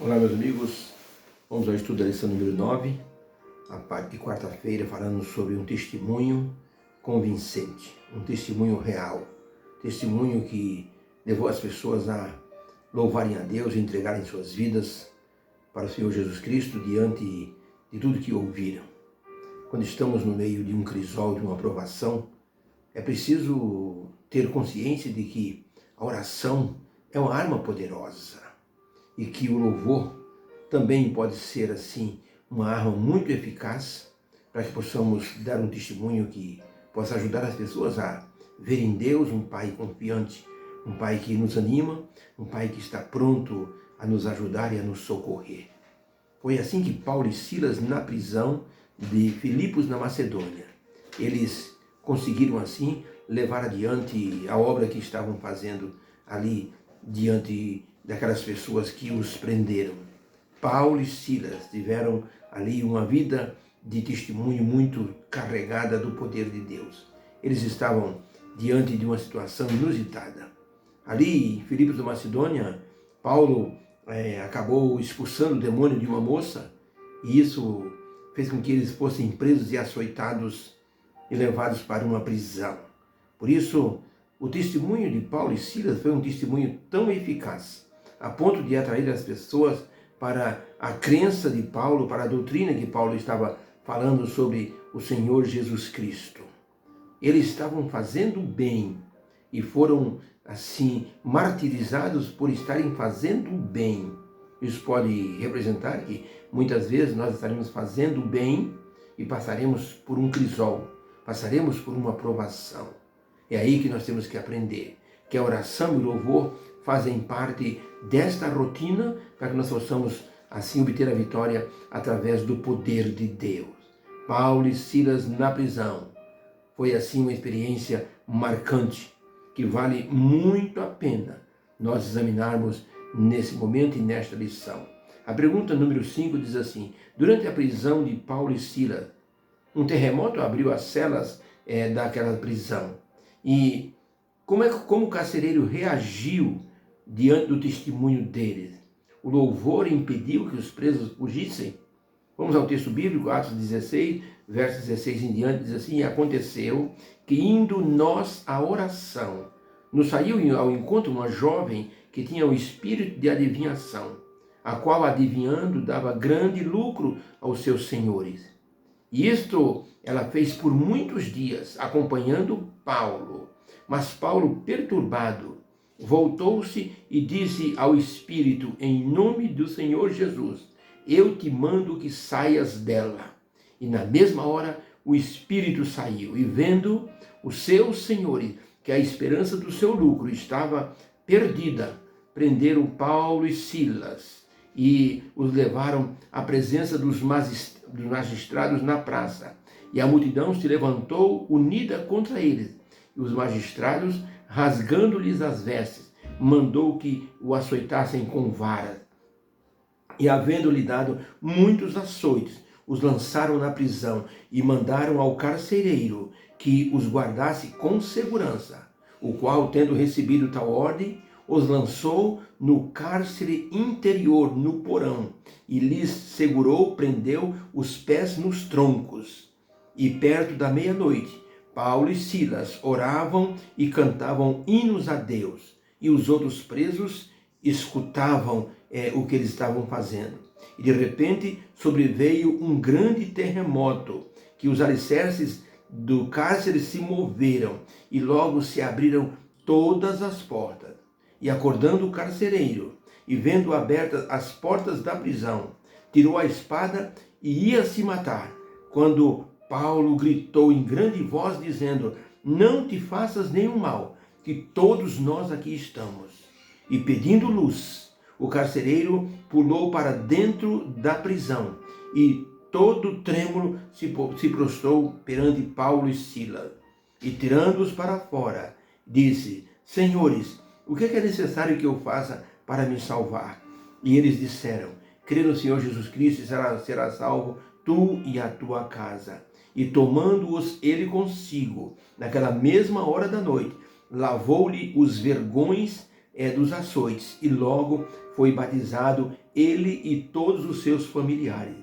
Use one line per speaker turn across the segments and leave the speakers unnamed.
Olá, meus amigos, vamos ao estudo da lição número 9, a parte de quarta-feira, falando sobre um testemunho convincente, um testemunho real, testemunho que levou as pessoas a louvarem a Deus e entregarem suas vidas para o Senhor Jesus Cristo diante de tudo que ouviram. Quando estamos no meio de um crisol, de uma provação, é preciso ter consciência de que a oração é uma arma poderosa e que o louvor também pode ser, assim, uma arma muito eficaz para que possamos dar um testemunho que possa ajudar as pessoas a ver em Deus um Pai confiante, um Pai que nos anima, um Pai que está pronto a nos ajudar e a nos socorrer. Foi assim que Paulo e Silas, na prisão de Filipos, na Macedônia, eles conseguiram, assim, levar adiante a obra que estavam fazendo ali diante daquelas pessoas que os prenderam. Paulo e Silas tiveram ali uma vida de testemunho muito carregada do poder de Deus. Eles estavam diante de uma situação inusitada. Ali em Filipos da Macedônia, Paulo acabou expulsando o demônio de uma moça, e isso fez com que eles fossem presos e açoitados e levados para uma prisão. Por isso, o testemunho de Paulo e Silas foi um testemunho tão eficaz, a ponto de atrair as pessoas para a crença de Paulo, para a doutrina que Paulo estava falando sobre o Senhor Jesus Cristo. Eles estavam fazendo bem e foram, assim, martirizados por estarem fazendo bem. Isso pode representar que muitas vezes nós estaremos fazendo bem e passaremos por um crisol, passaremos por uma provação. É aí que nós temos que aprender que a oração e o louvor fazem parte desta rotina para que nós possamos assim obter a vitória através do poder de Deus. Paulo e Silas na prisão foi assim uma experiência marcante que vale muito a pena nós examinarmos nesse momento e nesta lição. A pergunta número 5 diz assim: durante a prisão de Paulo e Silas, um terremoto abriu as celas daquela prisão. E como o carcereiro reagiu diante do testemunho deles? O louvor impediu que os presos fugissem? Vamos ao texto bíblico, Atos 16, versos 16 em diante, diz assim: e aconteceu que, indo nós à oração, nos saiu ao encontro uma jovem que tinha o espírito de adivinhação, a qual, adivinhando, dava grande lucro aos seus senhores. E isto ela fez por muitos dias, acompanhando Paulo. Mas Paulo, perturbado, voltou-se e disse ao espírito: em nome do Senhor Jesus, eu te mando que saias dela. E na mesma hora o espírito saiu, e vendo os seus senhores que a esperança do seu lucro estava perdida, prenderam Paulo e Silas e os levaram à presença dos magistrados na praça. E a multidão se levantou unida contra eles. E os magistrados, rasgando-lhes as vestes, mandou que o açoitassem com varas. E, havendo-lhe dado muitos açoites, os lançaram na prisão e mandaram ao carcereiro que os guardasse com segurança, o qual, tendo recebido tal ordem, os lançou no cárcere interior, no porão, e lhes segurou, prendeu os pés nos troncos. E perto da meia-noite, Paulo e Silas oravam e cantavam hinos a Deus, e os outros presos escutavam o que eles estavam fazendo. E de repente sobreveio um grande terremoto, que os alicerces do cárcere se moveram, e logo se abriram todas as portas. E acordando o carcereiro, e vendo abertas as portas da prisão, tirou a espada e ia se matar, quando Paulo gritou em grande voz, dizendo: não te faças nenhum mal, que todos nós aqui estamos. E pedindo luz, o carcereiro pulou para dentro da prisão, e todo trêmulo se prostrou perante Paulo e Silas. E tirando-os para fora, disse: senhores, o que é necessário que eu faça para me salvar? E eles disseram: crê no Senhor Jesus Cristo e será salvo tu e a tua casa. E tomando-os ele consigo, naquela mesma hora da noite, lavou-lhe os vergões dos açoites, e logo foi batizado ele e todos os seus familiares.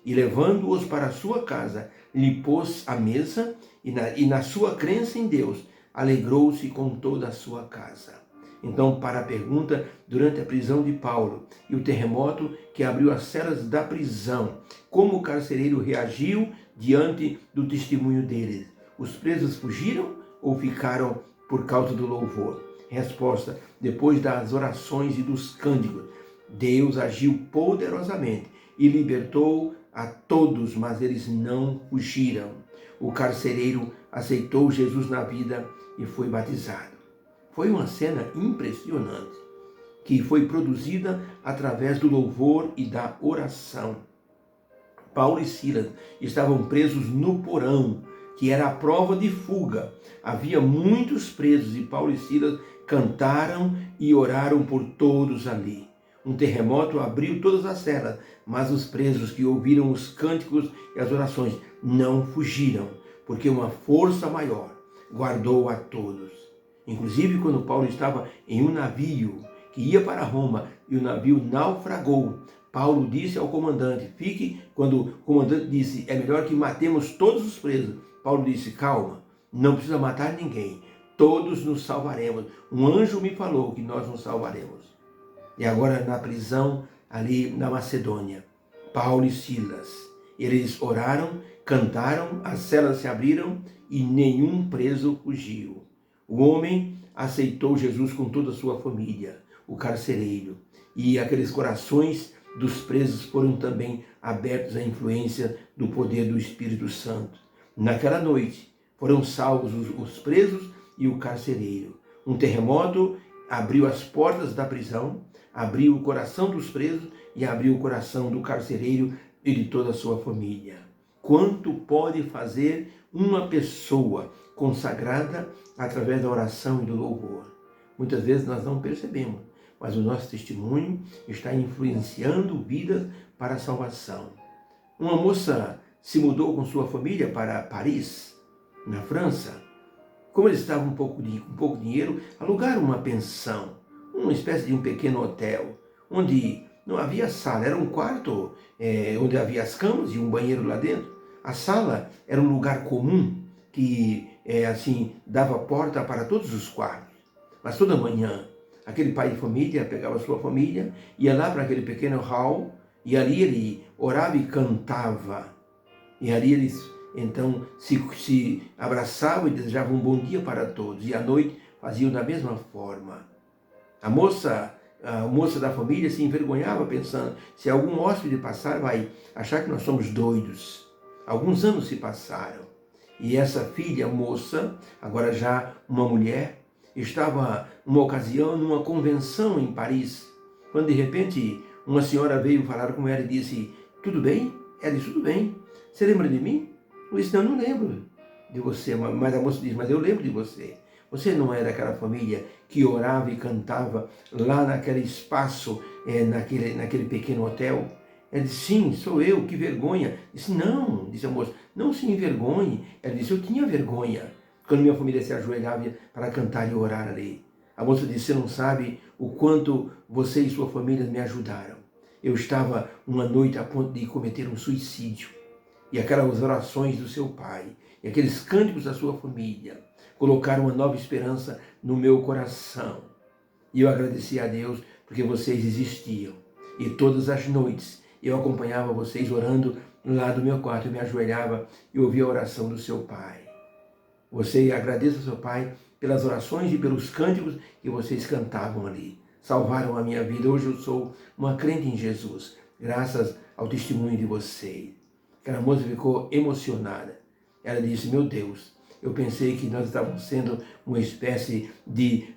E levando-os para sua casa, lhe pôs à mesa, e na sua crença em Deus, alegrou-se com toda a sua casa. Então, para a pergunta, durante a prisão de Paulo e o terremoto que abriu as celas da prisão, como o carcereiro reagiu diante do testemunho deles? Os presos fugiram ou ficaram por causa do louvor? Resposta: depois das orações e dos cânticos, Deus agiu poderosamente e libertou a todos, mas eles não fugiram. O carcereiro aceitou Jesus na vida e foi batizado. Foi uma cena impressionante, que foi produzida através do louvor e da oração. Paulo e Silas estavam presos no porão, que era a prova de fuga. Havia muitos presos e Paulo e Silas cantaram e oraram por todos ali. Um terremoto abriu todas as celas, mas os presos que ouviram os cânticos e as orações não fugiram, porque uma força maior guardou a todos. Inclusive, quando Paulo estava em um navio que ia para Roma e o navio naufragou, Paulo disse ao comandante, quando o comandante disse, é melhor que matemos todos os presos, Paulo disse, calma, não precisa matar ninguém, todos nos salvaremos. Um anjo me falou que nós nos salvaremos. E agora na prisão ali na Macedônia, Paulo e Silas, eles oraram, cantaram, as celas se abriram e nenhum preso fugiu. O homem aceitou Jesus com toda a sua família, o carcereiro, e aqueles corações dos presos foram também abertos à influência do poder do Espírito Santo. Naquela noite foram salvos os presos e o carcereiro. Um terremoto abriu as portas da prisão, abriu o coração dos presos e abriu o coração do carcereiro e de toda a sua família. Quanto pode fazer uma pessoa consagrada através da oração e do louvor? Muitas vezes nós não percebemos, mas o nosso testemunho está influenciando vidas para a salvação. Uma moça se mudou com sua família para Paris, na França. Como eles estavam com pouco dinheiro, alugaram uma pensão, uma espécie de um pequeno hotel, onde não havia sala, era um quarto onde havia as camas e um banheiro lá dentro. A sala era um lugar comum que dava porta para todos os quartos. Mas toda manhã, aquele pai de família pegava a sua família, ia lá para aquele pequeno hall, e ali ele orava e cantava. E ali eles então se abraçavam e desejavam um bom dia para todos. E à noite faziam da mesma forma. A moça da família se envergonhava pensando, se algum hóspede passar vai achar que nós somos doidos. Alguns anos se passaram. E essa filha, moça, agora já uma mulher, estava numa ocasião numa convenção em Paris, quando de repente uma senhora veio falar com ela e disse, tudo bem? Ela disse, tudo bem. Você lembra de mim? Eu disse, não lembro de você. Mas a moça disse, mas eu lembro de você. Você não é daquela família que orava e cantava lá naquele espaço, naquele pequeno hotel? Ela disse, sim, sou eu, que vergonha. Disse, não, disse a moça, não se envergonhe. Ela disse, eu tinha vergonha quando minha família se ajoelhava para cantar e orar ali. A moça disse, você não sabe o quanto você e sua família me ajudaram. Eu estava uma noite a ponto de cometer um suicídio. E aquelas orações do seu pai, e aqueles cânticos da sua família, colocaram uma nova esperança no meu coração. E eu agradeci a Deus porque vocês existiam. E todas as noites eu acompanhava vocês orando lá do meu quarto. Eu me ajoelhava e ouvia a oração do seu pai. Você agradeça ao seu pai pelas orações e pelos cânticos que vocês cantavam ali. Salvaram a minha vida. Hoje eu sou uma crente em Jesus, graças ao testemunho de vocês. Aquela moça ficou emocionada. Ela disse, meu Deus, eu pensei que nós estávamos sendo uma espécie de,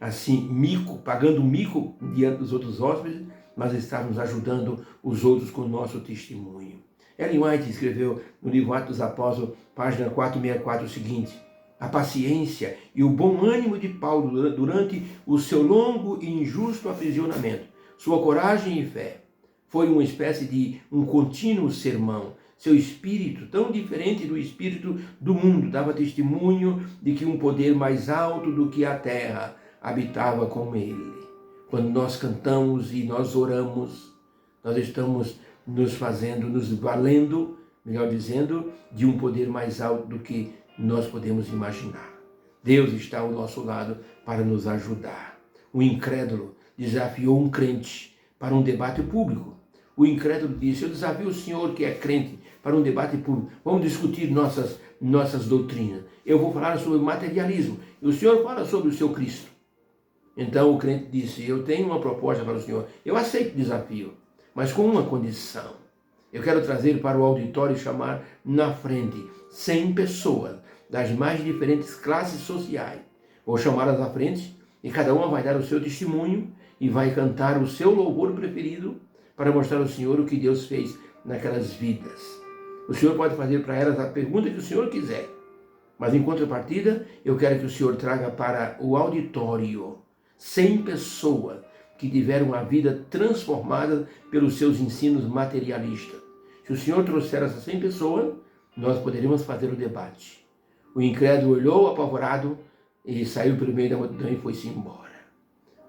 mico, pagando mico diante dos outros hóspedes, mas estávamos ajudando os outros com o nosso testemunho. Ellen White escreveu no livro Atos dos Apóstolos, página 464, o seguinte, a paciência e o bom ânimo de Paulo durante o seu longo e injusto aprisionamento, sua coragem e fé, foi uma espécie de um contínuo sermão. Seu espírito, tão diferente do espírito do mundo, dava testemunho de que um poder mais alto do que a terra habitava com ele. Quando nós cantamos e nós oramos, nós estamos nos valendo, melhor dizendo, de um poder mais alto do que nós podemos imaginar. Deus está ao nosso lado para nos ajudar. O incrédulo desafiou um crente para um debate público. O incrédulo disse: eu desafio o senhor que é crente para um debate público. Vamos discutir nossas doutrinas. Eu vou falar sobre materialismo e o senhor fala sobre o seu Cristo. Então o crente disse: eu tenho uma proposta para o senhor. Eu aceito o desafio, mas com uma condição. Eu quero trazer para o auditório e chamar na frente 100 pessoas das mais diferentes classes sociais. Vou chamá-las à frente e cada uma vai dar o seu testemunho e vai cantar o seu louvor preferido para mostrar ao Senhor o que Deus fez naquelas vidas. O Senhor pode fazer para elas a pergunta que o Senhor quiser, mas em contrapartida, eu quero que o Senhor traga para o auditório 100 pessoas que tiveram a vida transformada pelos seus ensinos materialistas. Se o Senhor trouxer essas 100 pessoas, nós poderíamos fazer o debate. O incrédulo olhou apavorado e saiu pelo meio da multidão e foi-se embora.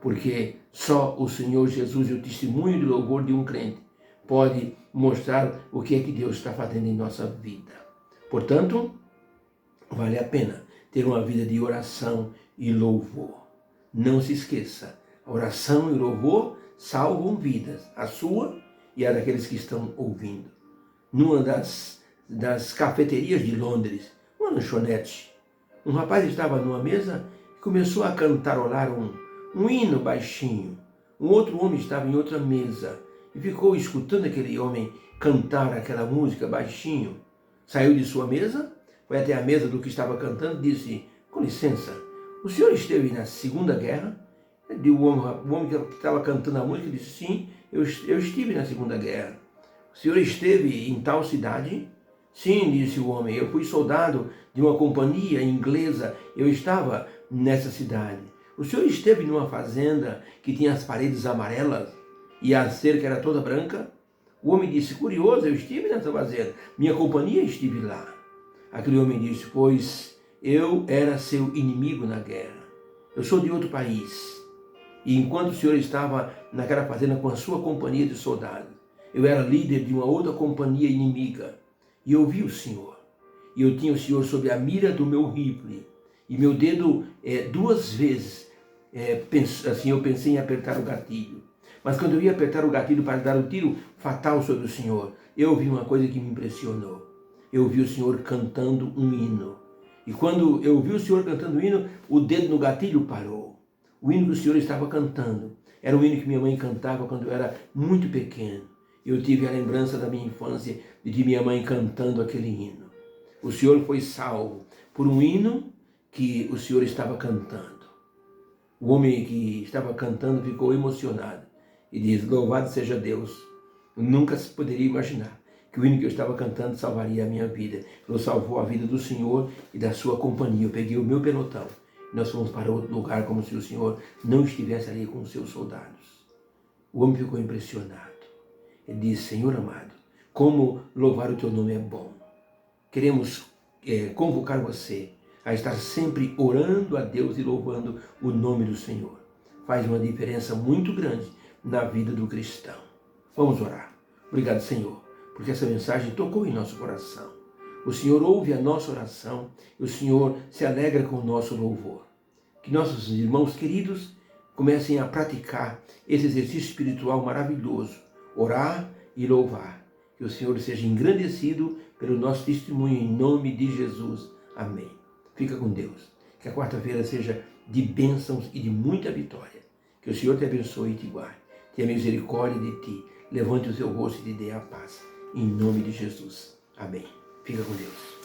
Porque só o Senhor Jesus e o testemunho de louvor de um crente pode mostrar o que é que Deus está fazendo em nossa vida. Portanto, vale a pena ter uma vida de oração e louvor. Não se esqueça, a oração e o louvor salvam vidas, a sua e a daqueles que estão ouvindo. Numa das cafeterias de Londres, uma lanchonete, um rapaz estava numa mesa e começou a cantarolar um hino baixinho. Um outro homem estava em outra mesa e ficou escutando aquele homem cantar aquela música baixinho. Saiu de sua mesa, foi até a mesa do que estava cantando e disse: com licença, o senhor esteve na Segunda Guerra? O homem que estava cantando a música disse: sim, eu estive na Segunda Guerra. O senhor esteve em tal cidade? Sim, disse o homem, eu fui soldado de uma companhia inglesa, eu estava nessa cidade. O senhor esteve numa fazenda que tinha as paredes amarelas e a cerca era toda branca? O homem disse: curioso, eu estive nessa fazenda, minha companhia estive lá. Aquele homem disse: pois eu era seu inimigo na guerra, eu sou de outro país. E enquanto o senhor estava naquela fazenda com a sua companhia de soldados, eu era líder de uma outra companhia inimiga. E eu vi o senhor. E eu tinha o senhor sob a mira do meu rifle. E meu dedo, 2 vezes, eu pensei em apertar o gatilho. Mas quando eu ia apertar o gatilho para dar o tiro fatal sobre o senhor, eu vi uma coisa que me impressionou. Eu vi o senhor cantando um hino. E quando eu vi o senhor cantando o hino, o dedo no gatilho parou. O hino que o senhor estava cantando era um hino que minha mãe cantava quando eu era muito pequeno. Eu tive a lembrança da minha infância de minha mãe cantando aquele hino. O senhor foi salvo por um hino que o senhor estava cantando. O homem que estava cantando ficou emocionado e diz: louvado seja Deus. Eu nunca se poderia imaginar que o hino que eu estava cantando salvaria a minha vida. Ele salvou a vida do senhor e da sua companhia. Eu peguei o meu pelotão e nós fomos para outro lugar como se o senhor não estivesse ali com os seus soldados. O homem ficou impressionado. Ele disse: Senhor amado, como louvar o teu nome é bom. Queremos convocar você a estar sempre orando a Deus e louvando o nome do Senhor. Faz uma diferença muito grande na vida do cristão. Vamos orar. Obrigado, Senhor, porque essa mensagem tocou em nosso coração. O Senhor ouve a nossa oração e o Senhor se alegra com o nosso louvor. Que nossos irmãos queridos comecem a praticar esse exercício espiritual maravilhoso. Orar e louvar. Que o Senhor seja engrandecido pelo nosso testemunho em nome de Jesus. Amém. Fica com Deus. Que a quarta-feira seja de bênçãos e de muita vitória. Que o Senhor te abençoe e te guarde. Tenha misericórdia de ti. Levante o seu rosto e te dê a paz. Em nome de Jesus. Amém. Fica com Deus.